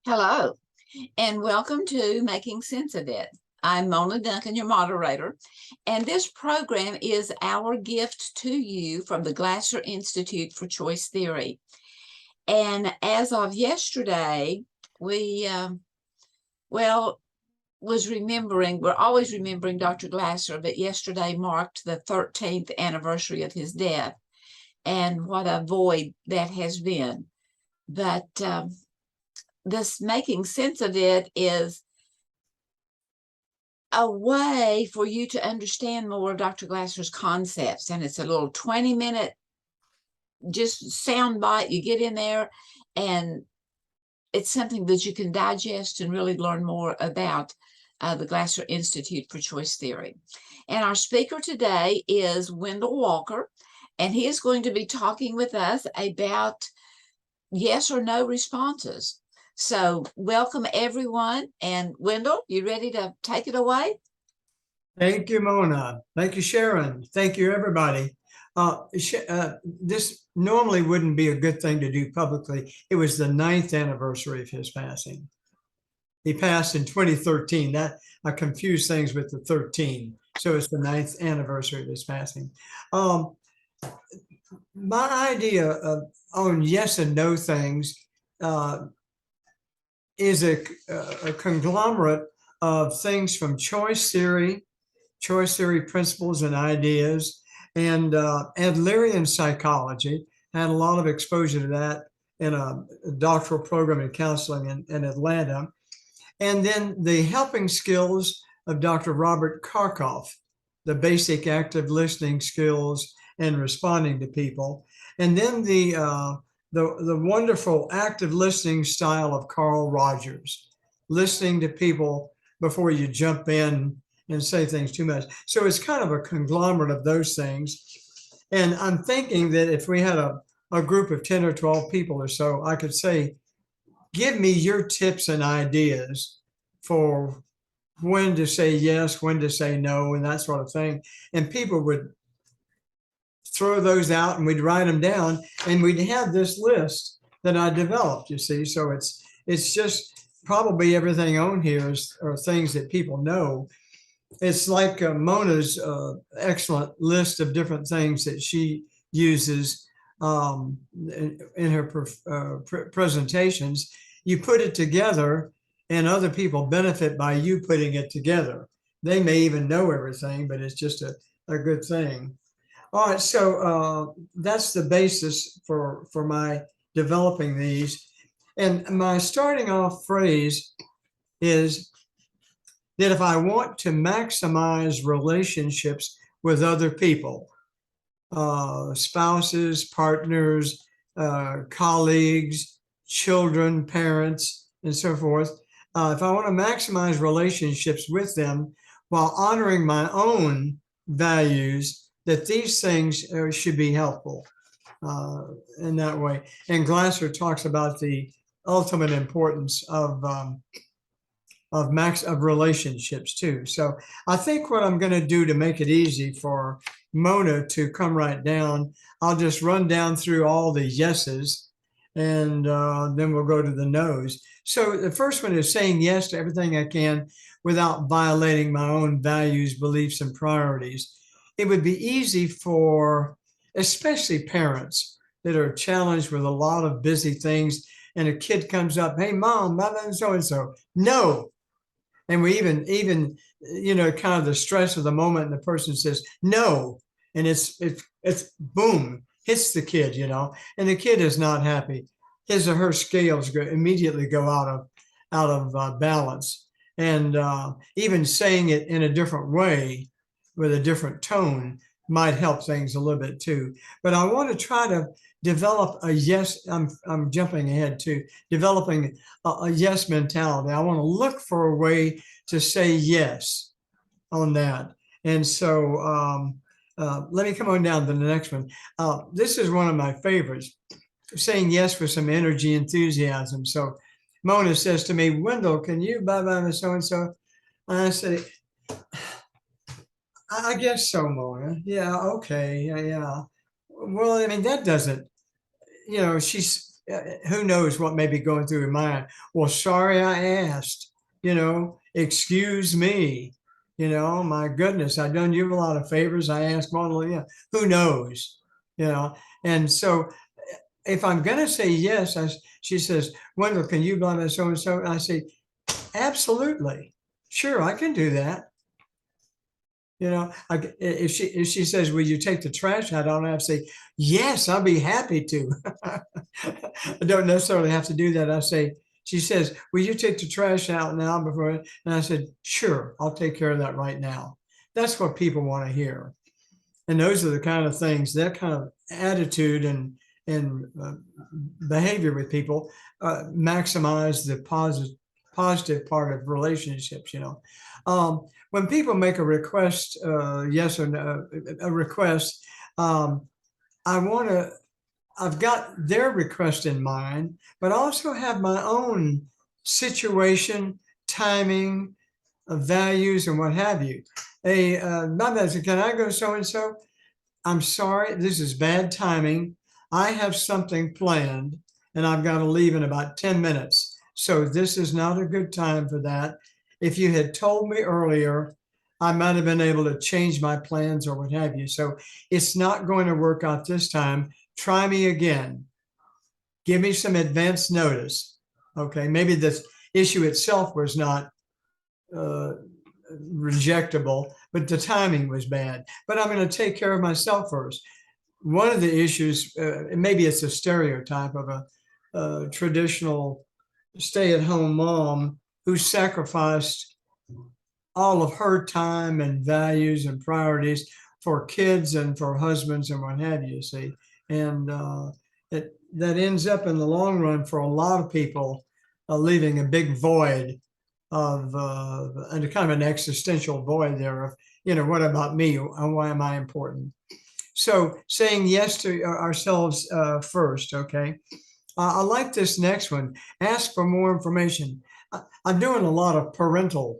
Hello, and welcome to Making Sense of It. I'm Mona Duncan, your moderator, and this program is our gift to you from the Glasser Institute for Choice Theory. And as of yesterday, we, we're always remembering Dr. Glasser, but yesterday marked the 13th anniversary of his death, and what a void that has been. But this making sense of it is a way for you to understand more of Dr. Glasser's concepts. And it's a little 20-minute just sound bite. You get in there and it's something that you can digest and really learn more about the Glasser Institute for Choice Theory. And our speaker today is Wendall Walker, and he is going to be talking with us about yes or no responses. So welcome everyone. And Wendall, you ready to take it away? Thank you, Mona. Thank you, Sharon. Thank you, everybody. This normally wouldn't be a good thing to do publicly. It was the 9th anniversary of his passing. He passed in 2013. That I confused things with the 13. So it's the 9th anniversary of his passing. My idea on yes and no things is a conglomerate of things from choice theory principles and ideas, and Adlerian psychology. Had a lot of exposure to that in a doctoral program in counseling in Atlanta. And then the helping skills of Dr. Robert Karkoff, the basic active listening skills and responding to people. And then the wonderful active listening style of Carl Rogers, listening to people before you jump in and say things too much. So it's kind of a conglomerate of those things. And I'm thinking that if we had a group of 10 or 12 people or so, I could say, give me your tips and ideas for when to say yes, when to say no, and that sort of thing. And people would throw those out and we'd write them down and we'd have this list that I developed, you see. So it's just probably everything on here are things that people know. It's like Mona's excellent list of different things that she uses in her presentations. You put it together and other people benefit by you putting it together. They may even know everything, but it's just a good thing. All right, so that's the basis for my developing these. And my starting off phrase is that if I want to maximize relationships with other people, spouses, partners, colleagues, children, parents, and so forth, if I want to maximize relationships with them while honoring my own values, that these things should be helpful in that way. And Glasser talks about the ultimate importance of relationships too. So I think what I'm going to do to make it easy for Mona to come right down, I'll just run down through all the yeses and then we'll go to the no's. So the first one is saying yes to everything I can without violating my own values, beliefs, and priorities. It would be easy for especially parents that are challenged with a lot of busy things, and a kid comes up, hey, mom, so-and-so. No. And we even, kind of the stress of the moment, and the person says no. And it's boom, hits the kid, and the kid is not happy. His or her scales immediately go out of balance. And even saying it in a different way with a different tone might help things a little bit too. But I want to try to develop a yes. I'm jumping ahead to developing a yes mentality. I want to look for a way to say yes on that. And so let me come on down to the next one. This is one of my favorites, saying yes with some energy, enthusiasm. So Mona says to me, Wendall, can you bye-bye so-and-so? And I say, I guess so, Mona. Yeah, okay, yeah. Well, I mean, that doesn't, she's who knows what may be going through your mind. Well, sorry I asked, excuse me, my goodness, I've done you a lot of favors. I asked one, who knows, and so if I'm going to say yes, she says, Wendell, can you blah, blah, so and so? And I say, absolutely. Sure, I can do that. If she says, will you take the trash out? I don't have to say, yes, I'll be happy to. I don't necessarily have to do that. I say, she says, will you take the trash out now before? And I said, sure, I'll take care of that right now. That's what people want to hear. And those are the kind of things, that kind of attitude and behavior with people maximize the positive part of relationships. When people make a request, yes or no, a request, I've got their request in mind, but I also have my own situation, timing, values, and what have you. Can I go so and so? I'm sorry, this is bad timing. I have something planned and I've got to leave in about 10 minutes. So this is not a good time for that. If you had told me earlier, I might have been able to change my plans or what have you. So it's not going to work out this time. Try me again. Give me some advance notice. Okay, maybe this issue itself was not rejectable, but the timing was bad. But I'm going to take care of myself first. One of the issues, maybe it's a stereotype of a traditional stay-at-home mom who sacrificed all of her time and values and priorities for kids and for husbands and what have you, see. And that ends up in the long run for a lot of people leaving a big void of and kind of an existential void there of, what about me and why am I important? So saying yes to ourselves first, okay? I like this next one. Ask for more information. I'm doing a lot of parental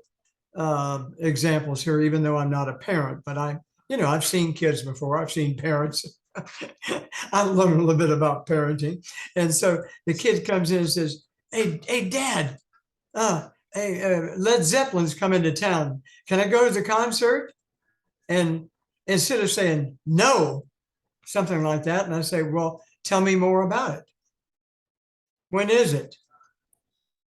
examples here, even though I'm not a parent, but I've seen kids before. I've seen parents. I learned a little bit about parenting. And so the kid comes in and says, hey, Dad, Led Zeppelin's coming to town. Can I go to the concert? And instead of saying no, something like that, and I say, well, tell me more about it. When is it?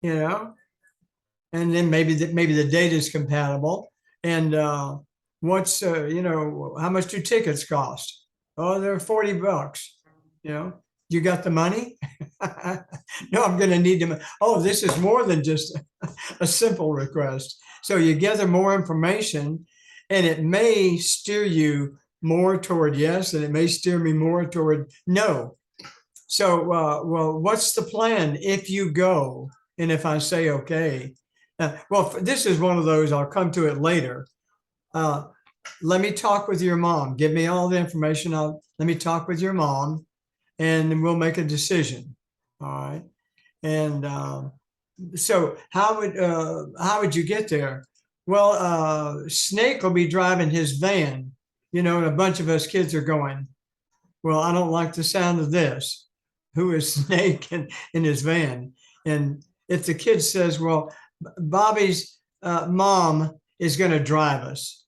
And then maybe the date is compatible. And what's how much do tickets cost? Oh, they're $40. You got the money? No, I'm going to need them. Oh, this is more than just a simple request. So you gather more information, and it may steer you more toward yes, and it may steer me more toward no. So, well, what's the plan if you go? And if I say, okay, well, this is one of those, I'll come to it later. Let me talk with your mom. Give me all the information. Let me talk with your mom, and we'll make a decision. All right. And so how would you get there? Well, Snake will be driving his van, and a bunch of us kids are going, well, I don't like the sound of this. Who is Snake in his van? And if the kid says, well, Bobby's mom is going to drive us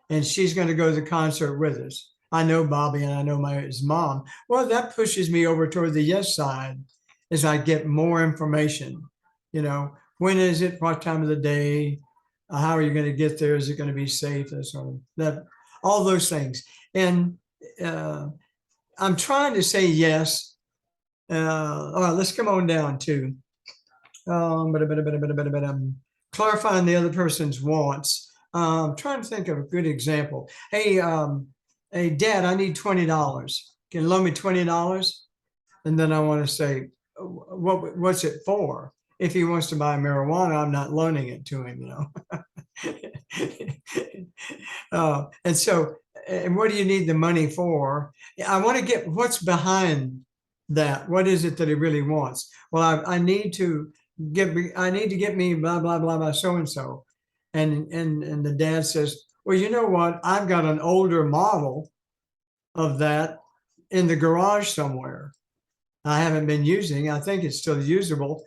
and she's going to go to the concert with us. I know Bobby and I know his mom. Well, that pushes me over toward the yes side as I get more information. When is it? What time of the day? How are you going to get there? Is it going to be safe? And so on. That, all those things. And I'm trying to say yes. All right, let's come on down to clarifying the other person's wants. I'm trying to think of a good example. Hey, Dad, I need $20. Can you loan me $20? And then I want to say, what's it for? If he wants to buy marijuana, I'm not loaning it to him, and so, and what do you need the money for? I want to get what's behind that. What is it that he really wants? Well, I need to get me blah, blah, blah, blah, so-and-so. And the dad says, well, you know what? I've got an older model of that in the garage somewhere. I haven't been using. I think it's still usable.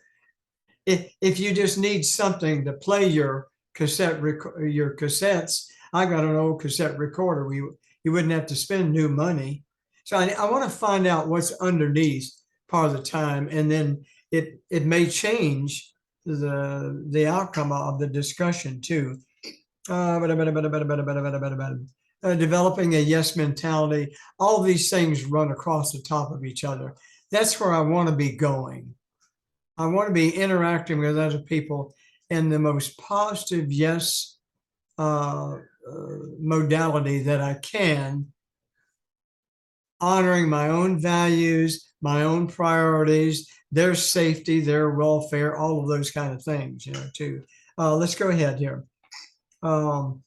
If you just need something to play your your cassettes, I got an old cassette recorder. You wouldn't have to spend new money. So I want to find out what's underneath part of the time, and then it may change the outcome of the discussion too. Developing a yes mentality. All these things run across the top of each other. That's where I want to be going. I want to be interacting with other people in the most positive yes modality that I can, honoring my own values, my own priorities, their safety, their welfare, all of those kind of things, too. Let's go ahead here. Well,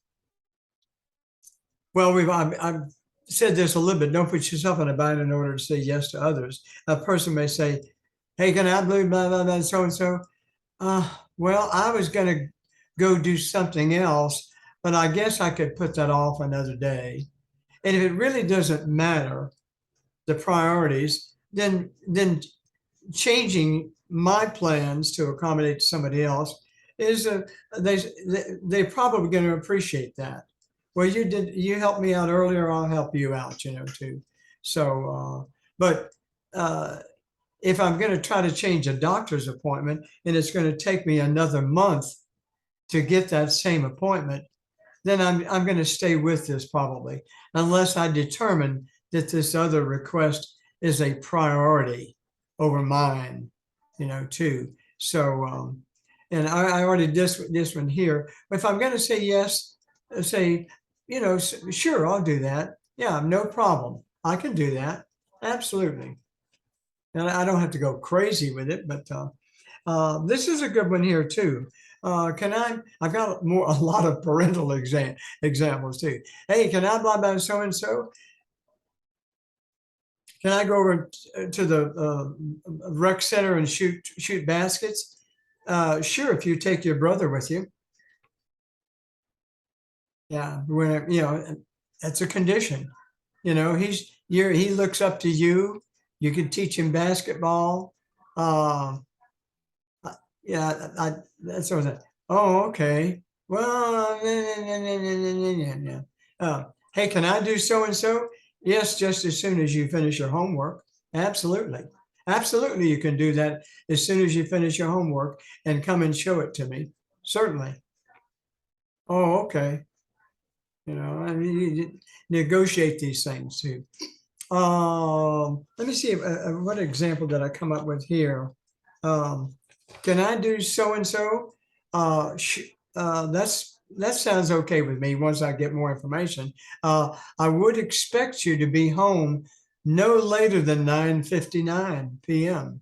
I've said this a little bit. Don't put yourself in a bind in order to say yes to others. A person may say, "Hey, can I blah blah blah, blah so and so?" Well, I was going to go do something else, but I guess I could put that off another day. And if it really doesn't matter, the priorities, then changing my plans to accommodate somebody else is they're probably going to appreciate that. Well, you helped me out earlier, I'll help you out, too. So, but if I'm going to try to change a doctor's appointment and it's going to take me another month to get that same appointment, then I'm going to stay with this probably, unless I determine that this other request is a priority over mine, too. So, and I already did this one here. If I'm going to say yes, say, sure, I'll do that. Yeah, no problem. I can do that. Absolutely. And I don't have to go crazy with it, but this is a good one here too. I've got a lot of parental examples too. Hey, can I blah blah so and so? Can I go over to the rec center and shoot baskets? Sure, if you take your brother with you. Yeah, that's a condition. He looks up to you. You can teach him basketball. Yeah, that's what I said. Oh, okay. Well, yeah. Hey, can I do so and so? Yes, just as soon as you finish your homework. Absolutely. Absolutely, you can do that as soon as you finish your homework and come and show it to me. Certainly. Oh, okay. I mean, you negotiate these things too. Let me see what example did I come up with here. Can I do so and so? That sounds okay with me once I get more information. I would expect you to be home no later than 9:59 p.m.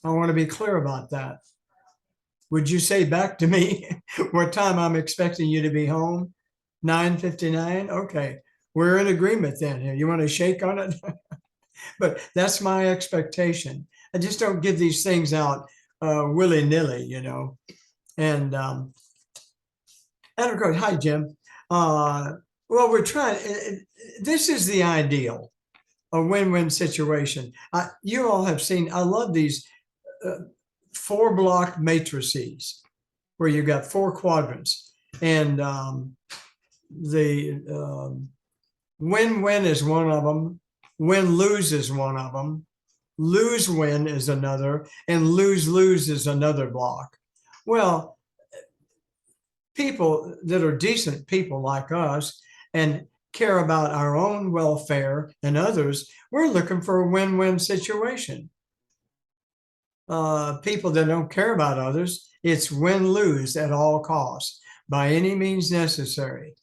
I want to be clear about that. Would you say back to me what time I'm expecting you to be home? 9:59? Okay. We're in agreement then. You want to shake on it? But that's my expectation. I just don't give these things out willy-nilly, And of course, hi, Jim. Well, we're trying, this is the ideal, a win-win situation. You all have seen, I love these 4-block matrices where you've got 4 quadrants. And the win-win is one of them. Win-lose is one of them. Lose-win is another. And lose-lose is another block. Well, people that are decent people like us and care about our own welfare and others, we're looking for a win-win situation. People that don't care about others, it's win-lose at all costs, by any means necessary.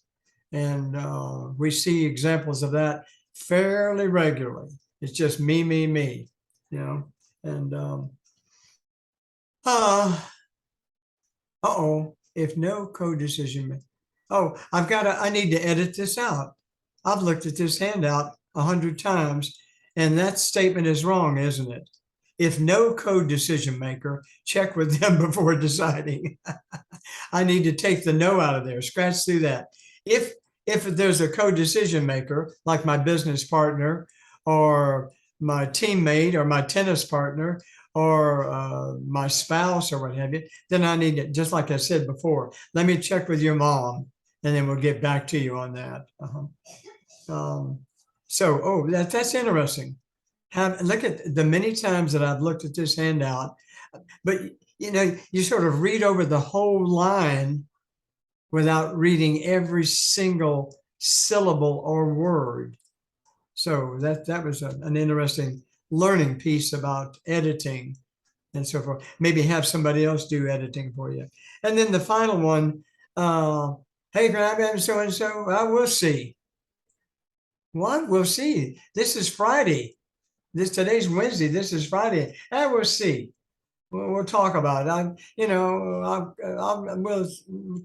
And we see examples of that fairly regularly. It's just me, me, me, and if no co-decision. I need to edit this out. I've looked at this handout 100 times, and that statement is wrong, isn't it? If no co-decision maker, check with them before deciding. I need to take the no out of there, scratch through that. If there's a co-decision maker, like my business partner or my teammate or my tennis partner or my spouse or what have you, then I need to, just like I said before, let me check with your mom and then we'll get back to you on that. That's interesting. Look at the many times that I've looked at this handout, but you sort of read over the whole line without reading every single syllable or word. So that was an interesting learning piece about editing and so forth. Maybe have somebody else do editing for you. And then the final one, hey, can I have so and so? Well, we'll see. What? We'll see. This is Friday. Today's Wednesday. This is Friday. We'll see. We'll talk about it.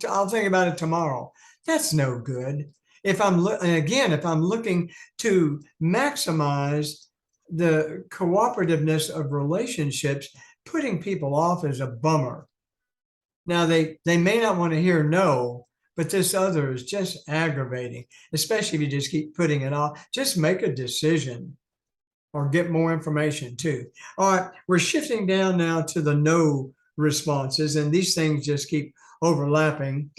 I'll think about it tomorrow. That's no good. If I'm looking to maximize the cooperativeness of relationships, putting people off is a bummer. Now they may not want to hear no, but this other is just aggravating, especially if you just keep putting it off. Just make a decision or get more information too. All right, we're shifting down now to the no responses, and these things just keep overlapping.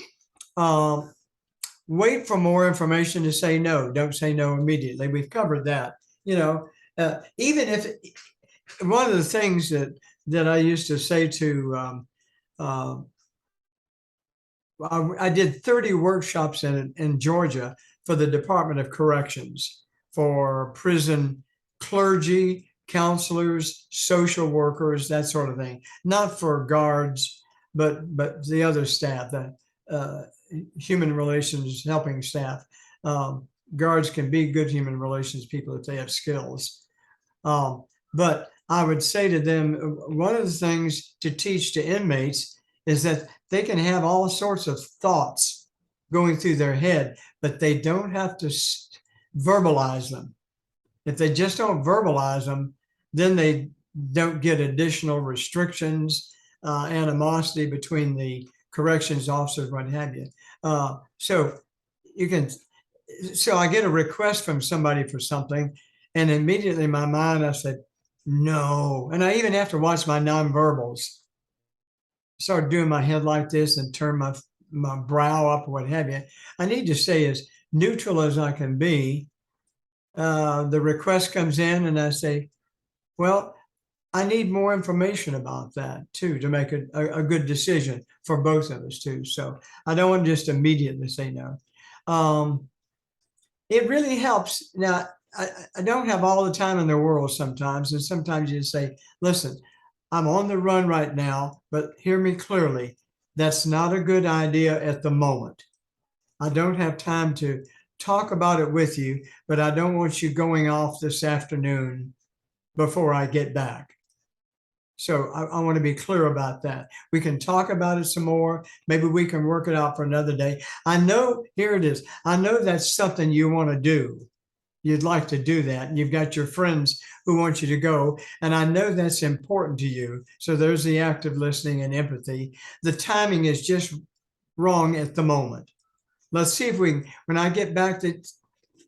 Wait for more information to say no. Don't say no immediately. We've covered that. Even if one of the things that I used to say to I did 30 workshops in Georgia for the Department of Corrections for prison clergy, counselors, social workers, that sort of thing. Not for guards, but the other staff, the human relations helping staff. Guards can be good human relations people if they have skills. But I would say to them, one of the things to teach to inmates is that they can have all sorts of thoughts going through their head, but they don't have to verbalize them. If they just don't verbalize them, then they don't get additional restrictions, animosity between the corrections officers, what have you. So I get a request from somebody for something, and immediately in my mind I said, no. And I even have to watch my nonverbals. Start doing my head like this and turn my brow up or what have you. I need to stay as neutral as I can be. The request comes in and I say, well, I need more information about that too, to make a good decision for both of us too. So I don't want to just immediately say no. It really helps. Now, I don't have all the time in the world sometimes. And sometimes you say, listen, I'm on the run right now, but hear me clearly. That's not a good idea at the moment. I don't have time to talk about it with you, but I don't want you going off this afternoon before I get back. So I want to be clear about that. We can talk about it some more. Maybe we can work it out for another day. I know, here it is. I know that's something you want to do. You'd like to do that. And you've got your friends who want you to go. And I know that's important to you. So there's the active listening and empathy. The timing is just wrong at the moment. Let's see if we can, when I get back to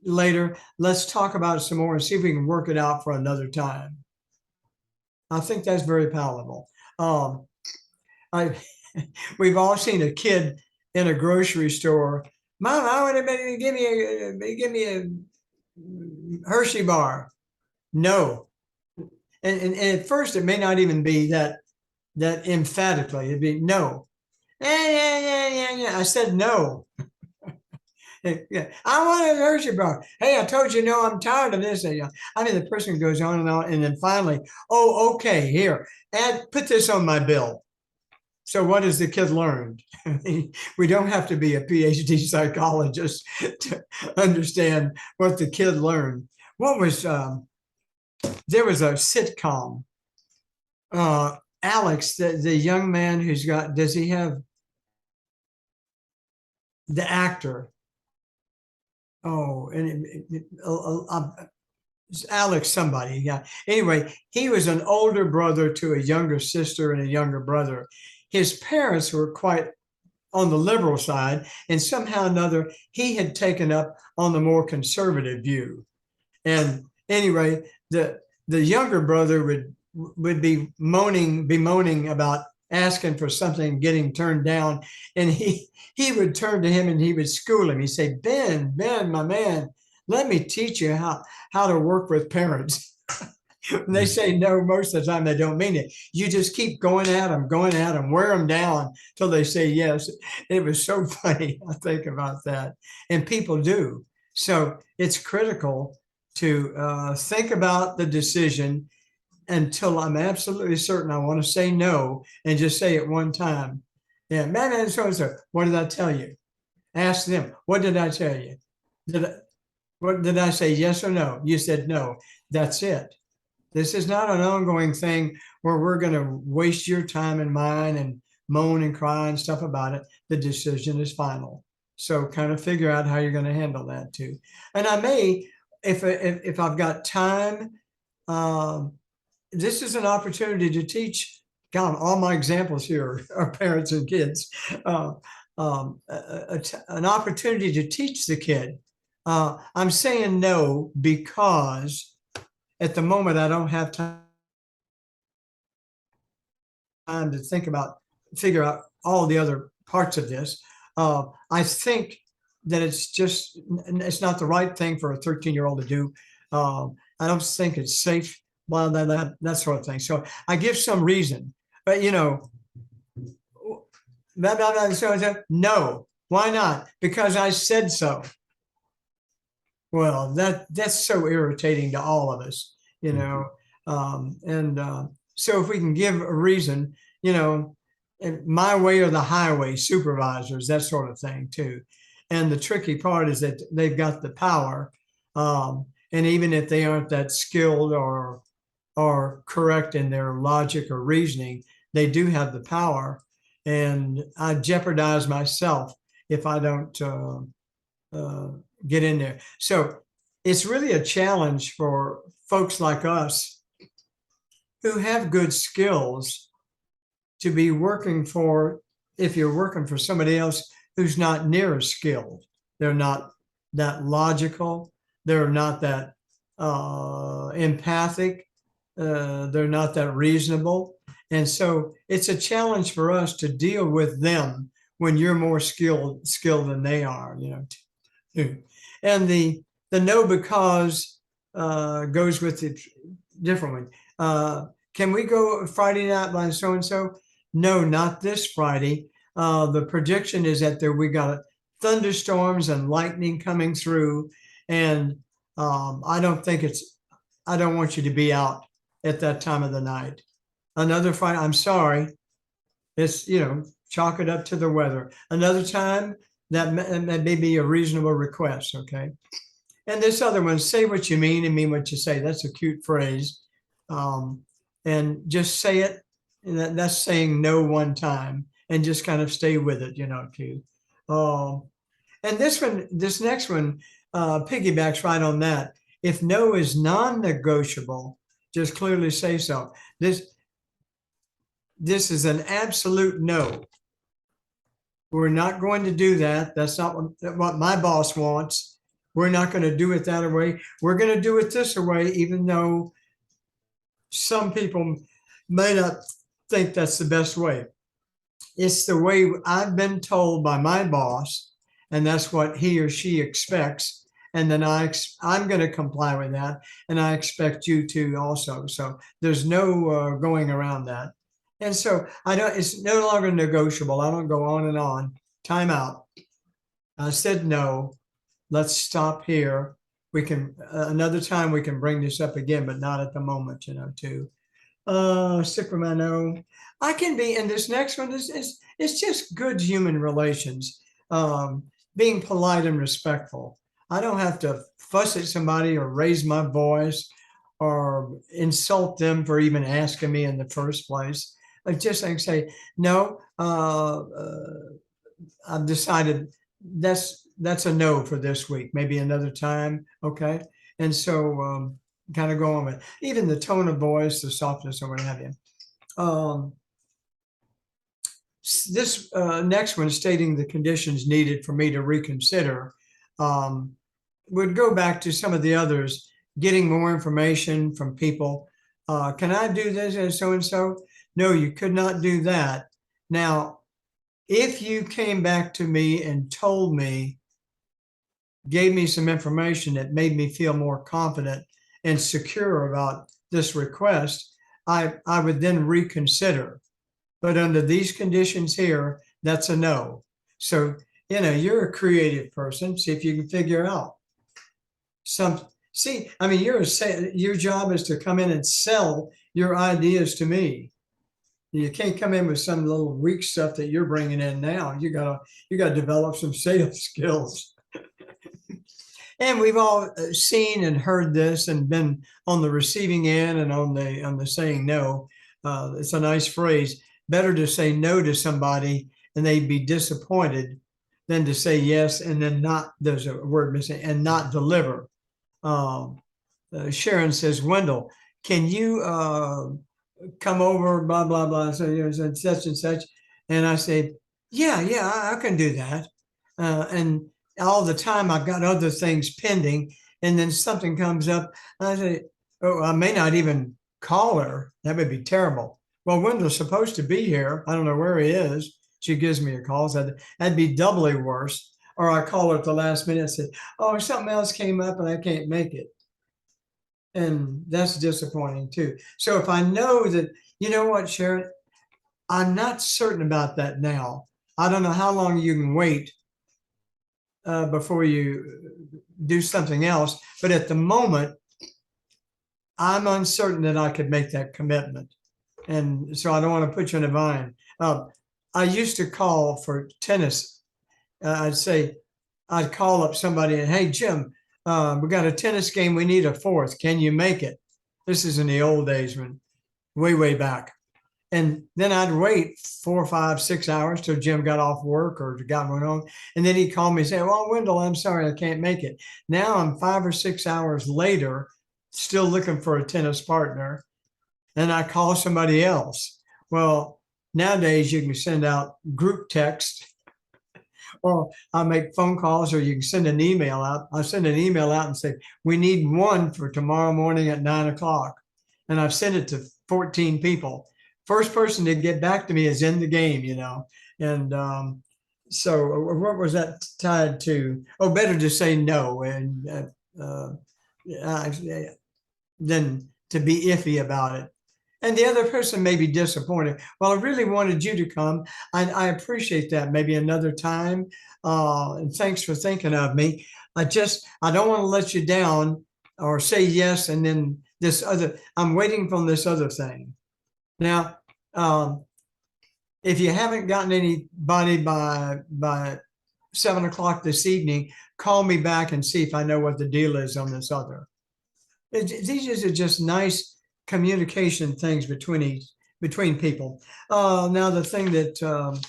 later, let's talk about it some more and see if we can work it out for another time. I think that's very palatable. We've all seen a kid in a grocery store. Mom, I want to give me a Hershey bar. No. And at first it may not even be that emphatically. It'd be no. Yeah. I said no. Yeah, I want a Hershey bar. Hey, I told you no, I'm tired of this. I mean, the person goes on, and then finally, oh, okay, here, put this on my bill. So what has the kid learned? We don't have to be a PhD psychologist to understand what the kid learned. There was a sitcom. Alex, the young man does he have the actor? Oh, and Alex somebody. Yeah. Anyway, he was an older brother to a younger sister and a younger brother. His parents were quite on the liberal side, and somehow or another, he had taken up on the more conservative view. And anyway, the younger brother would be bemoaning about asking for something, getting turned down, and he would turn to him and he would school him. He'd say, Ben, my man, let me teach you how to work with parents. When they say no, most of the time they don't mean it. You just keep going at them, wear them down till they say yes. It was so funny. I think about that, and people do. So it's critical to think about the decision until I'm absolutely certain I want to say no, and just say it one time. Yeah, man, so and so. What did I tell you? Ask them. What did I tell you? What did I say? Yes or no? You said no. That's it. This is not an ongoing thing where we're going to waste your time and mine and moan and cry and stuff about it. The decision is final. So kind of figure out how you're going to handle that too. And I may, if I've got time, this is an opportunity to teach. God, all my examples here are parents and kids. An opportunity to teach the kid. I'm saying no because at the moment I don't have time to figure out all the other parts of this. I think that it's not the right thing for a 13-year-old to do. I don't think it's safe, well, that sort of thing. So I give some reason, but no, why not? Because I said so. Well, that's so irritating to all of us, so if we can give a reason, my way or the highway, supervisors, that sort of thing too. And the tricky part is that they've got the power, and even if they aren't that skilled or correct in their logic or reasoning, they do have the power. And I jeopardize myself if I don't get in there. So it's really a challenge for folks like us who have good skills to be working for, if you're working for somebody else who's not near as skilled. They're not that logical. They're not that empathic. They're not that reasonable. And so it's a challenge for us to deal with them when you're more skilled than they are, And the no because goes with the different one. Can we go Friday night by so and so? No, not this Friday. The prediction is that we got thunderstorms and lightning coming through, and I don't want you to be out at that time of the night. Another Friday, I'm sorry. It's chalk it up to the weather. Another time, that may be a reasonable request, okay? And this other one, say what you mean and mean what you say. That's a cute phrase. And just say it. And that's saying no one time and just kind of stay with it, too. And this next one piggybacks right on that. If no is non-negotiable, just clearly say so. This is an absolute no. We're not going to do that. That's not what my boss wants. We're not going to do it that way. We're going to do it this way, even though some people may not think that's the best way. It's the way I've been told by my boss, and that's what he or she expects. And then I'm going to comply with that, and I expect you to also. So there's no going around that. And so it's no longer negotiable. I don't go on and on. Time out. I said no. Let's stop here. We can another time we can bring this up again, but not at the moment, too. Stick with my no. I can be, and this next one is it's just good human relations. Being polite and respectful. I don't have to fuss at somebody or raise my voice or insult them for even asking me in the first place. Like just I can say, no, I've decided that's a no for this week, maybe another time. Okay. And so kind of go on with even the tone of voice, the softness or what have you. This next one, stating the conditions needed for me to reconsider, would go back to some of the others. getting more information from people. Can I do this as so and so? No, you could not do that. Now, if you came back to me and told me, gave me some information that made me feel more confident and secure about this request, I would then reconsider. But under these conditions here, that's a no. So, you're a creative person. See if you can figure out see, I mean, your job is to come in and sell your ideas to me. You can't come in with some little weak stuff that you're bringing in now. You gotta develop some sales skills. And we've all seen and heard this and been on the receiving end and on the saying no. It's a nice phrase. Better to say no to somebody and they'd be disappointed than to say yes and then not, there's a word missing, and not deliver. Sharon says, Wendell, can you come over, blah, blah, blah, so such and such. And I say, yeah, I can do that. And all the time I've got other things pending. And then something comes up. And I say, oh, I may not even call her. That would be terrible. Well, Wendell's supposed to be here. I don't know where he is. She gives me a call. So that'd be doubly worse. Or I call her at the last minute and say, oh, something else came up and I can't make it. And that's disappointing too. So if I know that, you know what, Sharon, I'm not certain about that now. I don't know how long you can wait before you do something else. But at the moment, I'm uncertain that I could make that commitment. And so I don't want to put you in a bind. I used to call for tennis. I'd call up somebody and, hey, Jim, we got a tennis game. We need a fourth. Can you make it? This is in the old days when way back. And then I'd wait 4, 5, 6 hours till Jim got off work or got one on. And then he'd call me and say, well, Wendell, I'm sorry, I can't make it. Now I'm 5 or 6 hours later, still looking for a tennis partner. And I call somebody else. Well, nowadays you can send out group text, or I'll make phone calls, or you can send an email out. I'll send an email out and say, we need one for tomorrow morning at 9 o'clock. And I've sent it to 14 people. First person to get back to me is in the game, And so what was that tied to? Oh, better to say no and than to be iffy about it. And the other person may be disappointed. Well, I really wanted you to come. I appreciate that. Maybe another time. And thanks for thinking of me. I don't want to let you down or say yes. And then I'm waiting for this other thing. Now, if you haven't gotten anybody by 7 o'clock this evening, call me back and see if I know what the deal is on this other. These are just nice communication things between people. Now, the thing that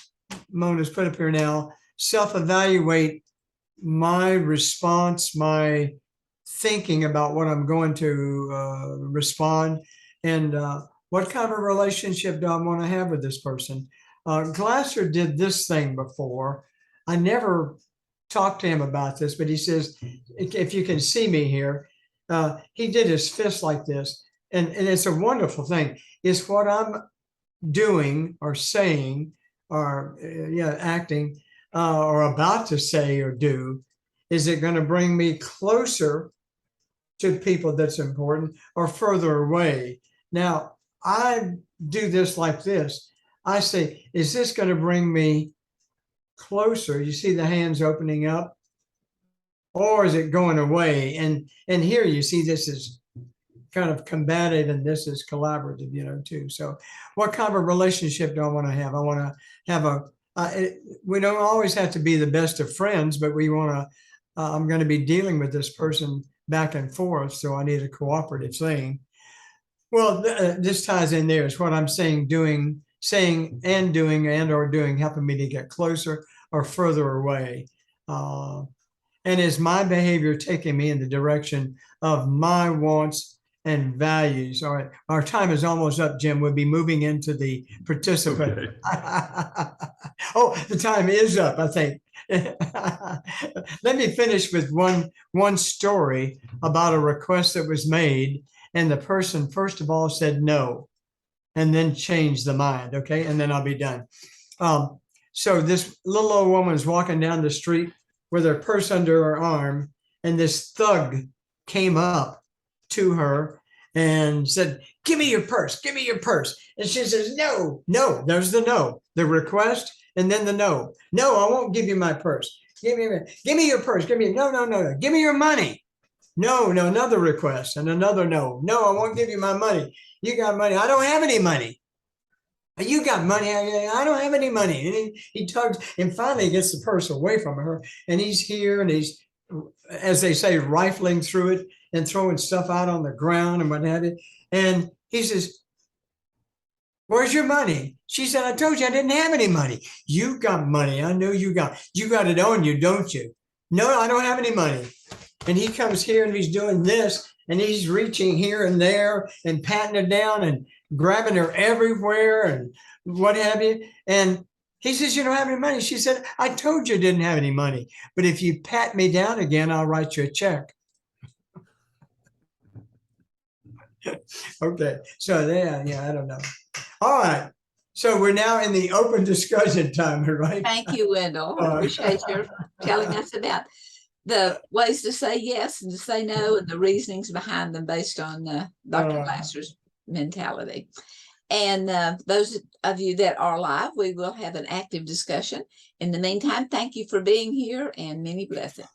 Mona's put up here now, self-evaluate my response, my thinking about what I'm going to respond, and what kind of relationship do I want to have with this person? Glasser did this thing before. I never talked to him about this, but he says, if you can see me here, he did his fist like this. And it's a wonderful thing. Is what I'm doing or saying or acting or about to say or do, is it going to bring me closer to people that's important or further away? Now, I do this like this. I say, is this going to bring me closer? You see the hands opening up, or is it going away? And here you see this is kind of combative and this is collaborative, too. So what kind of relationship do I want to have? I want to have we don't always have to be the best of friends, but we want to, I'm going to be dealing with this person back and forth. So I need a cooperative thing. Well, this ties in there. Is what I'm saying and doing, helping me to get closer or further away. And is my behavior taking me in the direction of my wants and values? All right, our time is almost up, Jim. We'll be moving into the participant. Okay. Oh, the time is up, I think. Let me finish with one story about a request that was made, and the person first of all said no, and then changed the mind. Okay, and then I'll be done. So this little old woman was walking down the street with her purse under her arm, and this thug came up to her and said, "Give me your purse, give me your purse." And she says, "No, no." There's the no, the request, and then the no. "No, I won't give you my purse. Give me your purse. Give me, no, no, no, give me your money." "No, no," another request and another no. "No, I won't give you my money. You got money. I don't have any money." "You got money. I don't have any money." And he tugs and finally gets the purse away from her. And he's here and he's, as they say, rifling through it and throwing stuff out on the ground and what have you. And he says, "Where's your money?" She said, "I told you I didn't have any money." "You got money. I know you got it on you, don't you?" "No, I don't have any money." And he comes here and he's doing this and he's reaching here and there and patting her down and grabbing her everywhere and what have you. And he says, "You don't have any money." She said, "I told you I didn't have any money, but if you pat me down again, I'll write you a check." Okay, so yeah, I don't know. All right, so we're now in the open discussion time, right? Thank you, Wendell. I appreciate your telling us about the ways to say yes and to say no and the reasonings behind them based on Dr. Glasser's mentality. And those of you that are live, we will have an active discussion. In the meantime, thank you for being here and many blessings.